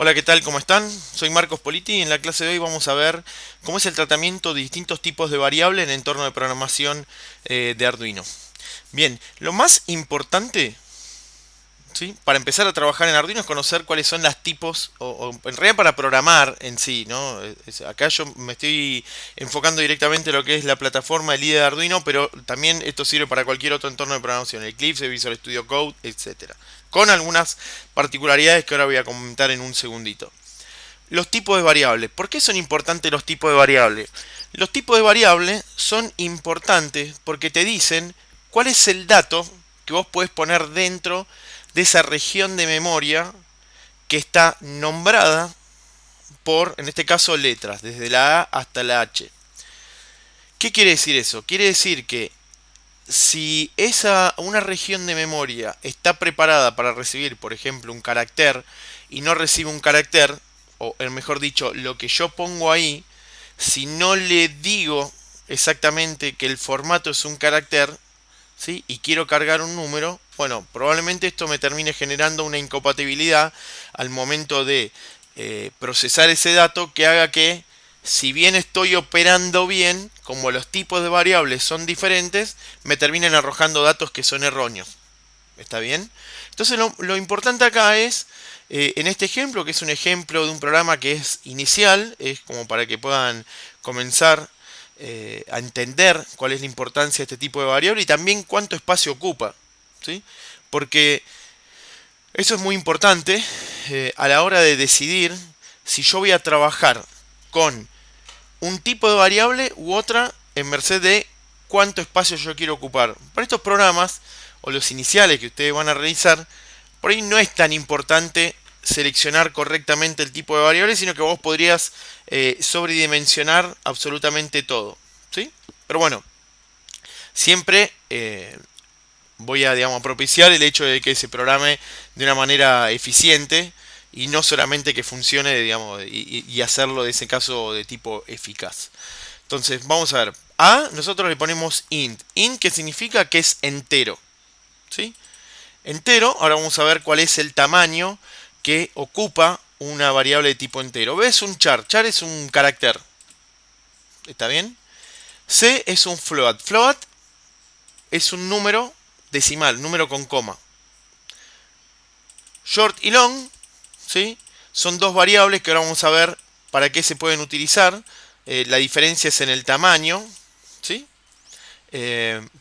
Hola, ¿qué tal? ¿Cómo están? Soy Marcos Politi y en la clase de hoy vamos a ver cómo es el tratamiento de distintos tipos de variables en el entorno de programación de Arduino. Bien, lo más importante, ¿sí?, para empezar a trabajar en Arduino es conocer cuáles son las tipos, o en realidad para programar en sí, ¿no? Acá yo me estoy enfocando directamente en lo que es la plataforma, el IDE de Arduino, pero también esto sirve para cualquier otro entorno de programación, Eclipse, Visual Studio Code, etcétera. Con algunas particularidades que ahora voy a comentar en un segundito. Los tipos de variables. ¿Por qué son importantes los tipos de variables? Los tipos de variables son importantes porque te dicen cuál es el dato que vos podés poner dentro de esa región de memoria que está nombrada por, en este caso, letras, desde la A hasta la H. ¿Qué quiere decir eso? Quiere decir que si una región de memoria está preparada para recibir, por ejemplo, un carácter y no recibe un carácter, o mejor dicho, lo que yo pongo ahí, si no le digo exactamente que el formato es un carácter, ¿sí?, y quiero cargar un número, bueno, probablemente esto me termine generando una incompatibilidad al momento de procesar ese dato que haga que, si bien estoy operando bien, como los tipos de variables son diferentes, me terminen arrojando datos que son erróneos. ¿Está bien? Entonces lo importante acá es, en este ejemplo, que es un ejemplo de un programa que es inicial, es como para que puedan comenzar a entender cuál es la importancia de este tipo de variable y también cuánto espacio ocupa, ¿sí? Porque eso es muy importante a la hora de decidir si yo voy a trabajar con un tipo de variable u otra en merced de cuánto espacio yo quiero ocupar. Para estos programas, o los iniciales que ustedes van a realizar, por ahí no es tan importante seleccionar correctamente el tipo de variable, sino que vos podrías sobredimensionar absolutamente todo, ¿sí? Pero bueno, siempre voy a, digamos, propiciar el hecho de que se programe de una manera eficiente y no solamente que funcione, digamos, y hacerlo de ese caso de tipo eficaz. Entonces, vamos a ver. A, nosotros le ponemos int. Int, que significa que es entero, ¿sí? Entero. Ahora vamos a ver cuál es el tamaño que ocupa una variable de tipo entero. B es un char. Char es un carácter. ¿Está bien? C es un float. Float es un número decimal, número con coma. Short y long, ¿sí?, son dos variables que ahora vamos a ver para qué se pueden utilizar. La diferencia es en el tamaño, ¿sí?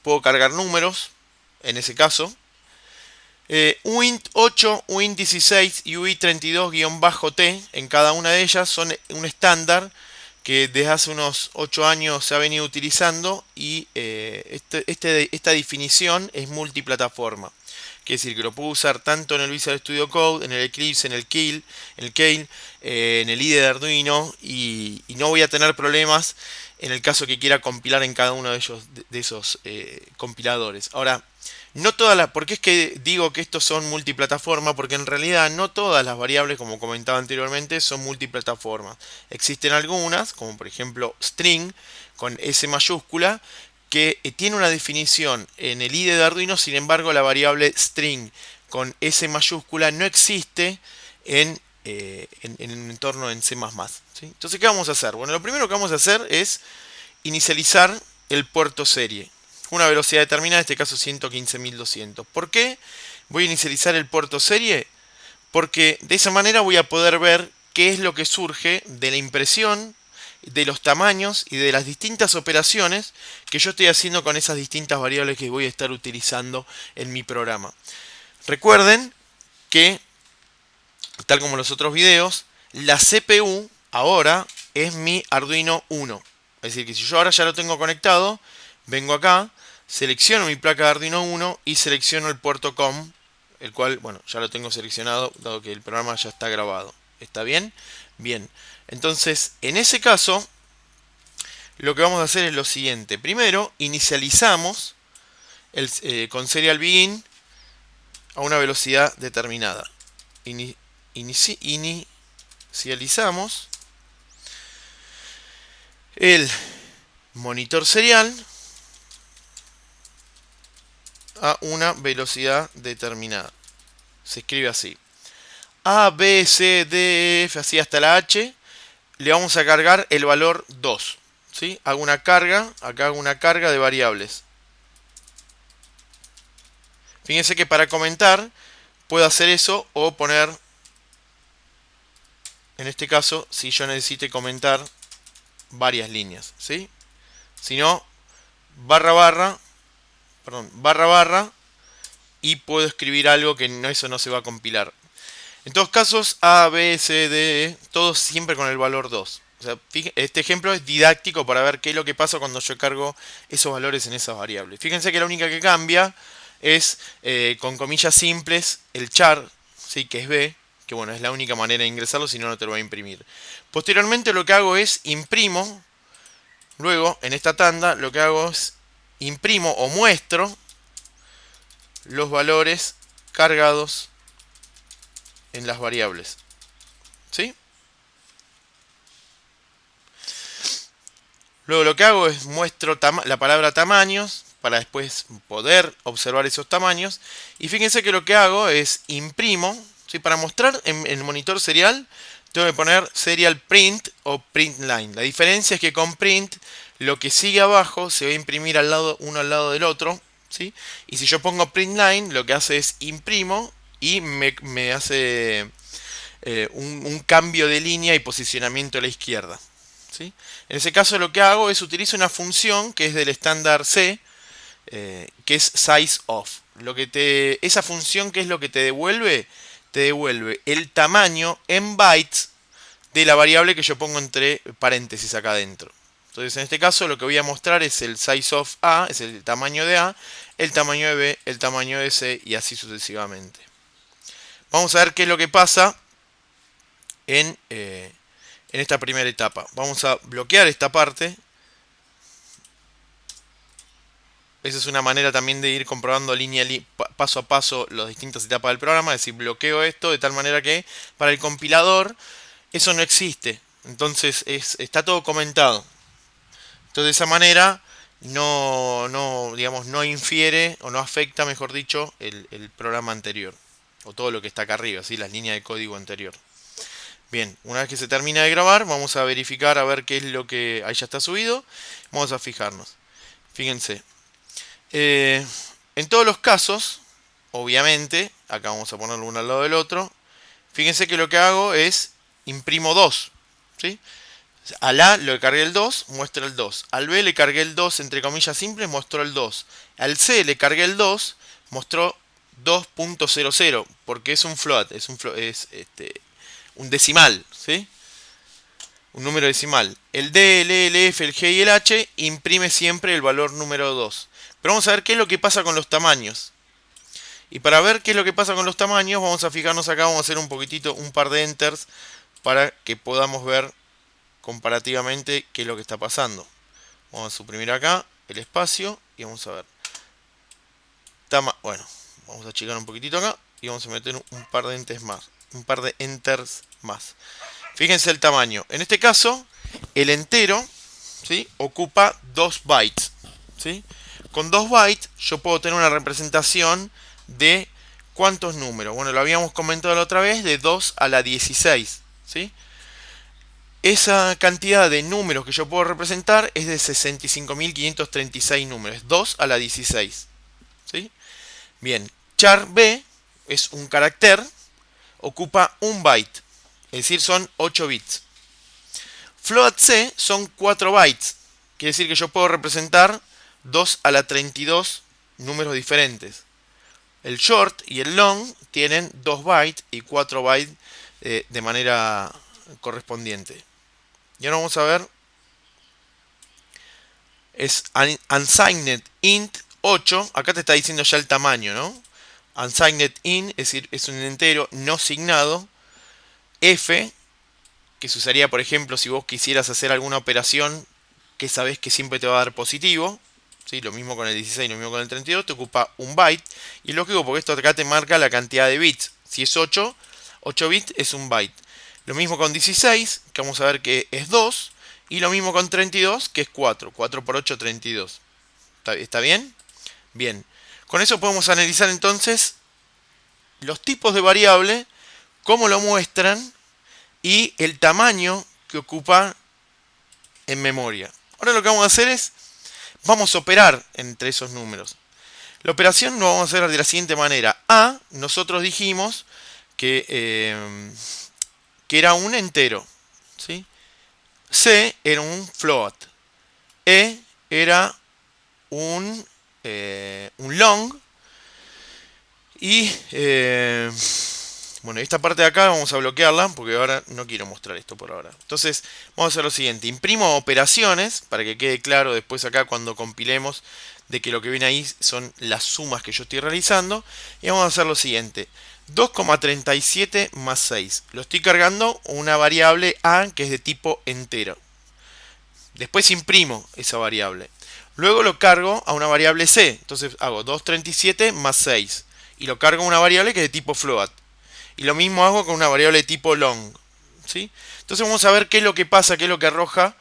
Puedo cargar números en ese caso. uint 8, uint 16 y uint 32-t, en cada una de ellas son un estándar que desde hace unos 8 años se ha venido utilizando y esta definición es multiplataforma. Quiere decir que lo puedo usar tanto en el Visual Studio Code, en el Eclipse, en el Keil, en el IDE de Arduino, y no voy a tener problemas en el caso que quiera compilar en cada uno de esos compiladores. Ahora, no todas las, ¿por qué es que digo que estos son multiplataforma? Porque en realidad no todas las variables, como comentaba anteriormente, son multiplataforma. Existen algunas, como por ejemplo string con S mayúscula, que tiene una definición en el IDE de Arduino. Sin embargo, la variable string con S mayúscula no existe en un entorno en C++, ¿sí? Entonces, ¿qué vamos a hacer? Bueno, lo primero que vamos a hacer es inicializar el puerto serie. Una velocidad determinada, en este caso 115.200. ¿Por qué voy a inicializar el puerto serie? Porque de esa manera voy a poder ver qué es lo que surge de la impresión, de los tamaños y de las distintas operaciones que yo estoy haciendo con esas distintas variables que voy a estar utilizando en mi programa. Recuerden que, tal como en los otros videos, la CPU ahora es mi Arduino Uno. Es decir, que si yo ahora ya lo tengo conectado, vengo acá, selecciono mi placa de Arduino Uno y selecciono el puerto COM, el cual, bueno, ya lo tengo seleccionado, dado que el programa ya está grabado. ¿Está bien? Bien. Entonces, en ese caso, lo que vamos a hacer es lo siguiente. Primero, inicializamos con serial begin a una velocidad determinada. Inicializamos el monitor serial a una velocidad determinada. Se escribe así. A, B, C, D, F, así hasta la H, le vamos a cargar el valor 2. ¿Sí? Hago una carga, acá hago una carga de variables. Fíjense que para comentar puedo hacer eso o poner, en este caso, si yo necesite comentar varias líneas, ¿sí? Si no, barra barra, perdón, barra barra, y puedo escribir algo que eso no se va a compilar. En todos casos, A, B, C, D, E, todos siempre con el valor 2. O sea, este ejemplo es didáctico para ver qué es lo que pasa cuando yo cargo esos valores en esas variables. Fíjense que la única que cambia es, con comillas simples, el char, ¿sí? Que es B, que bueno, es la única manera de ingresarlo, si no, no te lo va a imprimir. Posteriormente lo que hago es imprimo, luego en esta tanda lo que hago es imprimo o muestro los valores cargados en las variables. ¿Sí? Luego lo que hago es muestro la palabra tamaños para después poder observar esos tamaños. Y fíjense que lo que hago es imprimo, ¿sí? Para mostrar en el monitor serial, tengo que poner serial print o print line. La diferencia es que con print lo que sigue abajo se va a imprimir uno al lado del otro, ¿sí? Y si yo pongo print line, lo que hace es imprimo y me hace un cambio de línea y posicionamiento a la izquierda. ¿Sí? En ese caso lo que hago es utilizo una función que es del estándar C, que es sizeOf. Esa función, ¿qué es lo que te devuelve? Te devuelve el tamaño en bytes de la variable que yo pongo entre paréntesis acá adentro. Entonces en este caso lo que voy a mostrar es el sizeOf A, es el tamaño de A, el tamaño de B, el tamaño de C y así sucesivamente. Vamos a ver qué es lo que pasa en esta primera etapa. Vamos a bloquear esta parte. Esa es una manera también de ir comprobando paso a paso las distintas etapas del programa. Es decir, bloqueo esto de tal manera que para el compilador eso no existe. Entonces está todo comentado. Entonces de esa manera digamos, no infiere o no afecta, mejor dicho, el programa anterior. O todo lo que está acá arriba, ¿sí? Las líneas de código anterior. Bien, una vez que se termina de grabar, vamos a verificar a ver qué es lo que ahí ya está subido. Vamos a fijarnos. Fíjense. En todos los casos, obviamente, acá vamos a ponerlo uno al lado del otro. Fíjense que lo que hago es imprimo 2. ¿Sí? Al A le cargué el 2, muestra el 2. Al B le cargué el 2, entre comillas simples, mostró el 2. Al C le cargué el 2, mostró 2.00, porque es un float, es un decimal, ¿sí? Un número decimal. El D, el E, el F, el G y el H imprime siempre el valor número 2. Pero vamos a ver qué es lo que pasa con los tamaños. Y para ver qué es lo que pasa con los tamaños, vamos a fijarnos acá, vamos a hacer un par de enters para que podamos ver comparativamente qué es lo que está pasando. Vamos a suprimir acá el espacio y vamos a ver. Bueno, vamos a achicar un poquitito acá y vamos a meter un par de enters más. Un par de enters más. Fíjense el tamaño. En este caso, el entero, ¿sí? Ocupa 2 bytes. ¿Sí? Con 2 bytes yo puedo tener una representación de ¿cuántos números? Bueno, lo habíamos comentado la otra vez, de 2 a la 16. ¿Sí? Esa cantidad de números que yo puedo representar es de 65.536 números. 2 a la 16. ¿Sí? Bien, char B es un carácter, ocupa 1 byte. Es decir, son 8 bits. Float C son 4 bytes. Quiere decir que yo puedo representar 2 a la 32 números diferentes. El short y el long tienen 2 bytes y 4 bytes de manera correspondiente. Y ahora vamos a ver. Es unsigned int 8. Acá te está diciendo ya el tamaño, ¿no? Unsigned int, es decir, es un entero no signado. F, que se usaría, por ejemplo, si vos quisieras hacer alguna operación que sabés que siempre te va a dar positivo. ¿Sí? Lo mismo con el 16, lo mismo con el 32, te ocupa 1 byte. Y es lógico porque esto acá te marca la cantidad de bits. Si es 8 bits es 1 byte. Lo mismo con 16, que vamos a ver que es 2. Y lo mismo con 32, que es 4. 4 por 8, 32. ¿Está bien? Bien. Con eso podemos analizar entonces los tipos de variable cómo lo muestran y el tamaño que ocupa en memoria. Ahora lo que vamos a hacer es, vamos a operar entre esos números. La operación lo vamos a hacer de la siguiente manera. A, nosotros dijimos que era un entero, ¿sí? C era un float. E era un long. Y bueno, esta parte de acá vamos a bloquearla porque ahora no quiero mostrar esto por ahora. Entonces vamos a hacer lo siguiente. Imprimo operaciones para que quede claro después acá cuando compilemos de que lo que viene ahí son las sumas que yo estoy realizando. Y vamos a hacer lo siguiente. 2,37 más 6. Lo estoy cargando una variable A que es de tipo entero. Después imprimo esa variable. Luego lo cargo a una variable C. Entonces hago 2,37 más 6. Y lo cargo a una variable que es de tipo float. Y lo mismo hago con una variable de tipo long. ¿Sí? Entonces vamos a ver qué es lo que pasa, qué es lo que arroja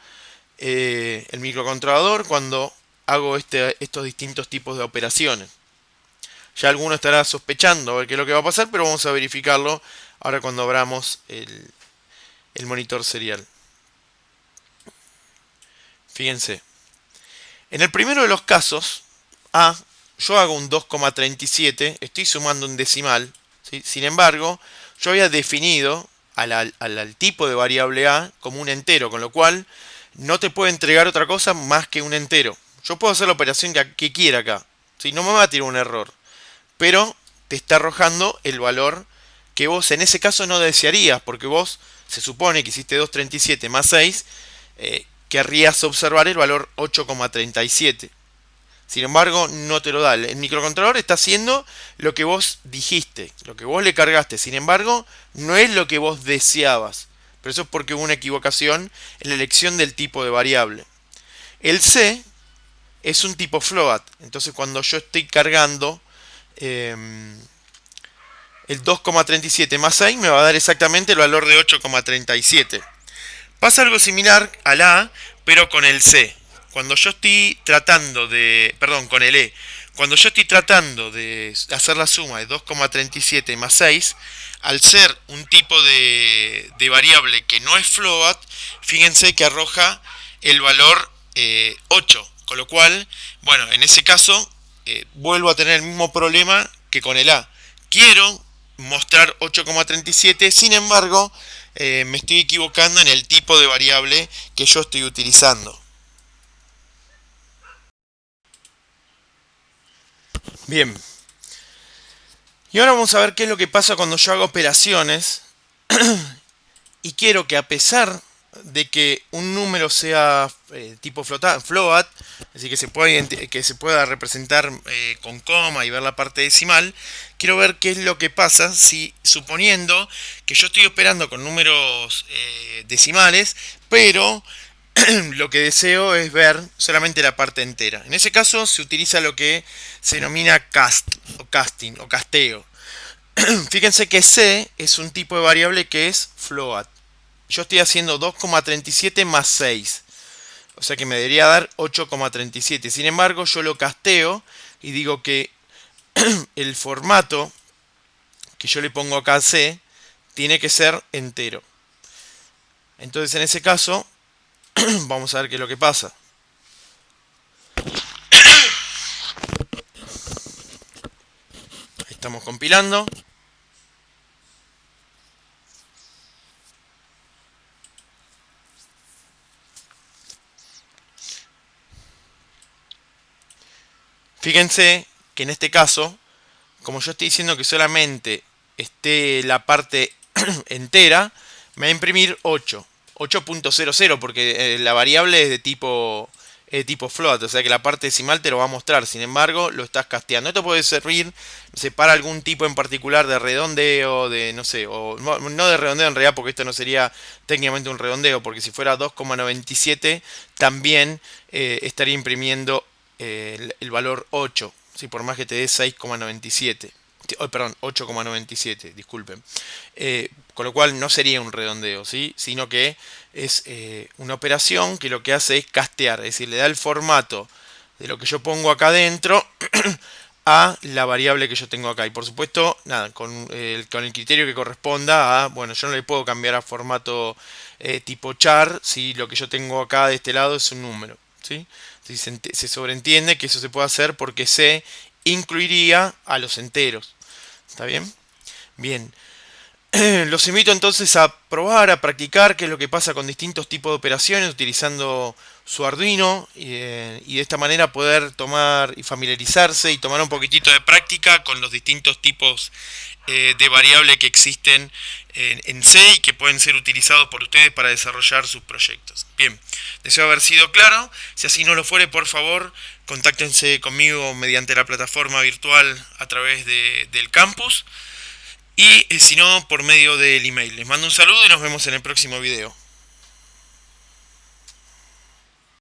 el microcontrolador cuando hago estos distintos tipos de operaciones. Ya alguno estará sospechando a ver qué es lo que va a pasar, pero vamos a verificarlo ahora cuando abramos el monitor serial. Fíjense. En el primero de los casos, A, yo hago un 2,37, estoy sumando un decimal, ¿sí? Sin embargo, yo había definido al tipo de variable A como un entero, con lo cual no te puede entregar otra cosa más que un entero. Yo puedo hacer la operación que quiera acá, ¿sí? No me va a tirar un error, pero te está arrojando el valor que vos en ese caso no desearías, porque vos se supone que hiciste 2,37 más 6, querrías observar el valor 8,37. Sin embargo, no te lo da. El microcontrolador está haciendo lo que vos dijiste, lo que vos le cargaste. Sin embargo, no es lo que vos deseabas. Pero eso es porque hubo una equivocación en la elección del tipo de variable. El C es un tipo float. Entonces, cuando yo estoy cargando el 2,37 más 6, me va a dar exactamente el valor de 8,37. Pasa algo similar al A, pero con el C. Cuando yo estoy tratando de... Perdón, con el E. Cuando yo estoy tratando de hacer la suma de 2,37 más 6, al ser un tipo de variable que no es float, fíjense que arroja el valor 8. Con lo cual, bueno, en ese caso, vuelvo a tener el mismo problema que con el A. Quiero mostrar 8,37, sin embargo, me estoy equivocando en el tipo de variable que yo estoy utilizando. Bien. Y ahora vamos a ver qué es lo que pasa cuando yo hago operaciones y quiero que a pesar de que un número sea tipo float, es decir, que se pueda representar con coma y ver la parte decimal, quiero ver qué es lo que pasa si, suponiendo que yo estoy operando con números decimales, pero lo que deseo es ver solamente la parte entera. En ese caso se utiliza lo que se denomina cast, o casting, o casteo. Fíjense que C es un tipo de variable que es float. Yo estoy haciendo 2,37 más 6. O sea que me debería dar 8,37. Sin embargo, yo lo casteo y digo que el formato que yo le pongo acá a C tiene que ser entero. Entonces, en ese caso, vamos a ver qué es lo que pasa. Estamos compilando. Fíjense que en este caso, como yo estoy diciendo que solamente esté la parte entera, me va a imprimir 8. 8.00 porque la variable es de tipo float, o sea que la parte decimal te lo va a mostrar. Sin embargo, lo estás casteando. Esto puede servir, no sé, para algún tipo en particular de redondeo, de no sé, o no de redondeo en realidad, porque esto no sería técnicamente un redondeo, porque si fuera 2,97 también estaría imprimiendo el valor 8, ¿sí? Por más que te dé 6,97. Perdón, 8,97, disculpen. Con lo cual no sería un redondeo, ¿sí? Sino que es una operación que lo que hace es castear, es decir, le da el formato de lo que yo pongo acá adentro a la variable que yo tengo acá. Y por supuesto, nada, con el criterio que corresponda a, bueno, yo no le puedo cambiar a formato tipo char si lo que yo tengo acá de este lado es un número, ¿sí? Si se sobreentiende que eso se puede hacer porque se incluiría a los enteros. ¿Está bien? Bien. Los invito entonces a probar, a practicar qué es lo que pasa con distintos tipos de operaciones utilizando su Arduino y de esta manera poder tomar y familiarizarse y tomar un poquitito de práctica con los distintos tipos de variable que existen en C y que pueden ser utilizados por ustedes para desarrollar sus proyectos. Bien, deseo haber sido claro. Si así no lo fuere, por favor, contáctense conmigo mediante la plataforma virtual a través del campus. Y si no, por medio del email. Les mando un saludo y nos vemos en el próximo video.